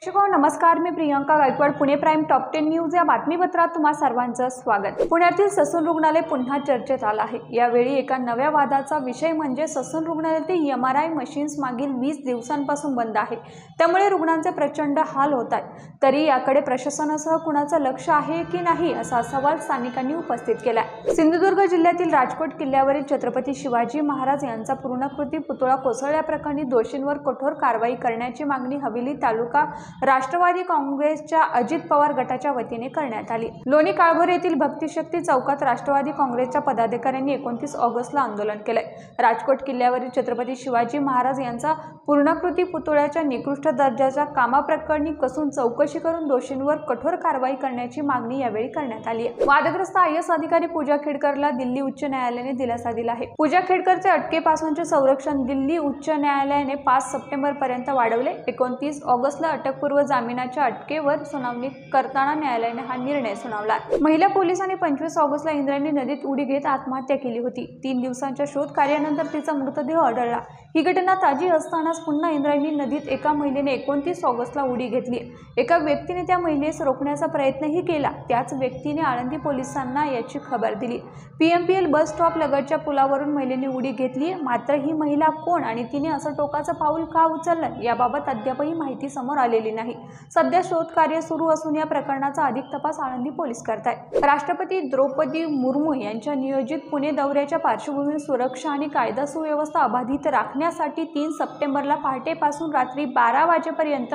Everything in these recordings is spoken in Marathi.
प्रेक्षको नमस्कार, मी Priyanka Gaikwad. Pune prime top 10 news या बातमीपत्रात तुम्हा सर्वांचं स्वागत. पुण्यातील ससून रुग्णालय पुन्हा चर्चेत आलं आहे. यावेळी एका नव्या वादाचा विषय म्हणजे ससून रुग्णालयातील MRI मशीन्स मागील 20 दिवसांपासून बंद आहे. त्यामुळे रुग्णांचे प्रचंड हाल होत आहेत. तरी याकडे प्रशासनासह कुणाचं लक्ष आहे की नाही असा सवाल स्थानिकांनी उपस्थित केला. सिंधुदुर्ग जिल्ह्यातील राजकोट किल्ल्यावरील छत्रपती शिवाजी महाराज यांचा पूर्णाकृती पुतळा कोसळल्याप्रकरणी दोषींवर कठोर कारवाई करण्याची मागणी हवेली तालुका राष्ट्रवादी काँग्रेसच्या अजित पवार गटाच्या वतीने करण्यात आली. लोणी काळभोर येथील भक्तिशक्ती चौकात राष्ट्रवादी काँग्रेसच्या पदाधिकाऱ्यांनी 29 ऑगस्टला आंदोलन केले. राजकोट किल्ल्यावरील छत्रपती शिवाजी महाराज यांचा पूर्णाकृती पुतळ्याच्या निकृष्ट दर्जाच्या कामाप्रकरणी कसून चौकशी करून दोषींवर कठोर कारवाई करण्याची मागणी यावेळी करण्यात आली. वादग्रस्त IAS अधिकारी पूजा खेडकरला दिल्ली उच्च न्यायालयाने दिलासा दिला आहे. पूजा खेडकरचे अटकेपासूनचे संरक्षण दिल्ली उच्च न्यायालयाने 5 सप्टेंबर पर्यंत वाढवले. 29 ऑगस्टला अटकपूर्व जामिनाच्या अटकेवर सुनावणी करताना न्यायालयाने हा निर्णय सुनावला. महिला पोलिसांनी 25 ऑगस्टला इंद्रायणी नदीत उडी घेत आत्महत्या केली होती. 3 दिवसांच्या शोध कार्यानंतर तिचा मृतदेह आढळला. ही घटना ताजी असतानाच पुन्हा इंद्रायणी नदीत एका महिलेने 29 ऑगस्टला उडी घेतली. एका व्यक्तीने त्या महिलेस रोखण्याचा प्रयत्नही केला. त्याच व्यक्तीने आळंदी पोलिसांना याची खबर दिली. PMPL बस स्टॉप लगतच्या पुलावरून महिलेने उडी घेतली. मात्र ही महिला कोण आणि तिने असं टोकाचं पाऊल का उचललं याबाबत अद्यापही माहिती समोर आलेली नाही. सध्या शोध कार्य सुरू असून या प्रकरणाचा अधिक तपास आळंदी पोलीस करतायत. राष्ट्रपती द्रौपदी मुर्मू यांच्या नियोजित पुणे दौऱ्याच्या पार्श्वभूमीवर सुरक्षा आणि कायदा सुव्यवस्था अबाधित राखण्यासाठी 3 सप्टेंबरला पहाटेपासून रात्री 12 वाजेपर्यंत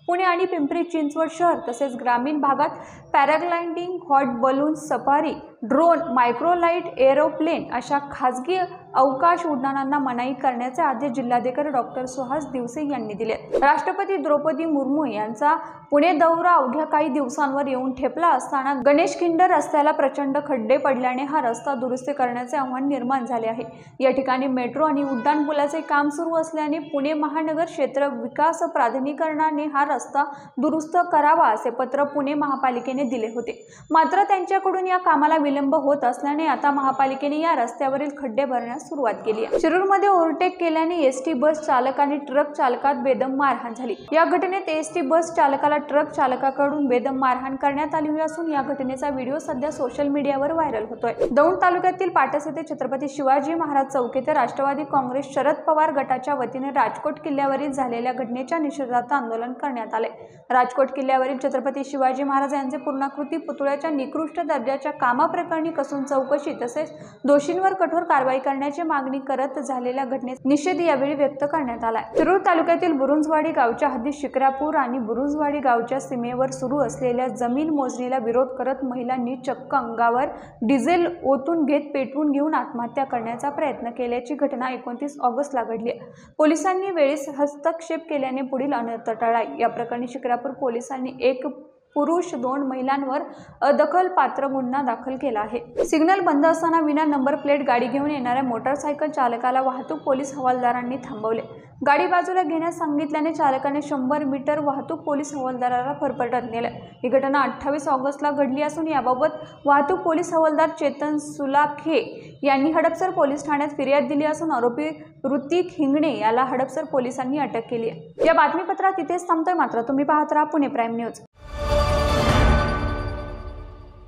पुणे आणि पिंपरी चिंचवड शहर तसेच ग्रामीण भागात paragliding, hot balloon safari, drone, मायक्रोलाइट aeroplane अशा खासगी अवकाश उड्डाणांना मनाई करण्याचे आदेश जिल्हाधिकारी डॉक्टर सुहास दिवसे यांनी दिले. राष्ट्रपती द्रौपदी मुर्मू यांचा पुणे दौरा अवघ्या काही दिवसांवर येऊन ठेपला असताना गणेशखिंड रस्त्याला प्रचंड खड्डे पडल्याने हा रस्ता दुरुस्ती करण्याचे आव्हान निर्माण झाले आहे. या ठिकाणी मेट्रो आणि उड्डाण पुलाचे काम सुरू असल्याने पुणे महानगर क्षेत्र विकास प्राधिकरणाने हा रस्ता दुरुस्त करावा असे पत्र पुणे महापालिकेने दिले होते. मात्र त्यांच्याकडून या कामाला विलंब होत असल्याने आता महापालिकेने या रस्त्यावरील खड्डे भरण्यास सुरुवात केली आहे. शिरूरमध्ये ओव्हरटेक केल्याने ST बस चालक आणि ट्रक चालकात बेदम मारहाण झाली. या घटनेत ST बस चालकाला ट्रक चालकाकडून बेदम मारहाण करण्यात आली असून या घटनेचा व्हिडिओ सध्या सोशल मीडियावर व्हायरल होतोय. दौंड तालुक्यातील पाटस येथे छत्रपती शिवाजी महाराज चौक येथे राष्ट्रवादी काँग्रेस शरद पवार गटाच्या वतीने राजकोट किल्ल्यावरील झालेल्या घटनेच्या निषेधार्थ आंदोलन करण्यात आले. राजकोट किल्ल्यावरील छत्रपती शिवाजी महाराज यांचे पूर्णाकृती पुतळ्याच्या निकृष्ट दर्जाच्या कामाप्रकरणी कसून चौकशी तसेच दोषींवर कठोर कारवाई करण्याची मागणी करत झालेल्या घटनेचा निषेध यावेळी व्यक्त करण्यात आला. शिरूर तालुक्यातील बुरुंजवाडी गावच्या हद्दीत शिक्रापूर आणि बुरुंजवाडी गावच्या सीमेवर सुरू असलेल्या जमीन मोजणीला विरोध करत महिलांनी चक्क अंगावर डिझेल ओतून घेत पेटवून घेऊन आत्महत्या करण्याचा प्रयत्न केल्याची घटना 29 ऑगस्टला घडली. पोलिसांनी वेळीच हस्तक्षेप केल्याने पुढील अनर्थ टळला. या प्रकरणी शिक्रापूर पोलिसांनी 1 पुरुष 2 महिलांवर अदखलपात्र गुन्हा दाखल केला आहे. सिग्नल बंद असताना विना नंबर प्लेट गाडी घेऊन येणाऱ्या मोटारसायकल चालकाला वाहतूक पोलीस हवालदारांनी थांबवले. गाडी बाजूला घेण्यास सांगितल्याने चालकाने 100 मीटर वाहतूक पोलीस हवालदाराला फरफटत नेले. ही घटना 28 ऑगस्टला घडली असून याबाबत वाहतूक पोलीस हवालदार चेतन सुलाखे यांनी हडपसर पोलीस ठाण्यात फिर्याद दिली असून आरोपी ऋतिक हिंगणे याला हडपसर पोलिसांनी अटक केली आहे. या बातमीपत्रात इथेच थांबतोय. मात्र तुम्ही पाहत राहा पुणे प्राईम न्यूज.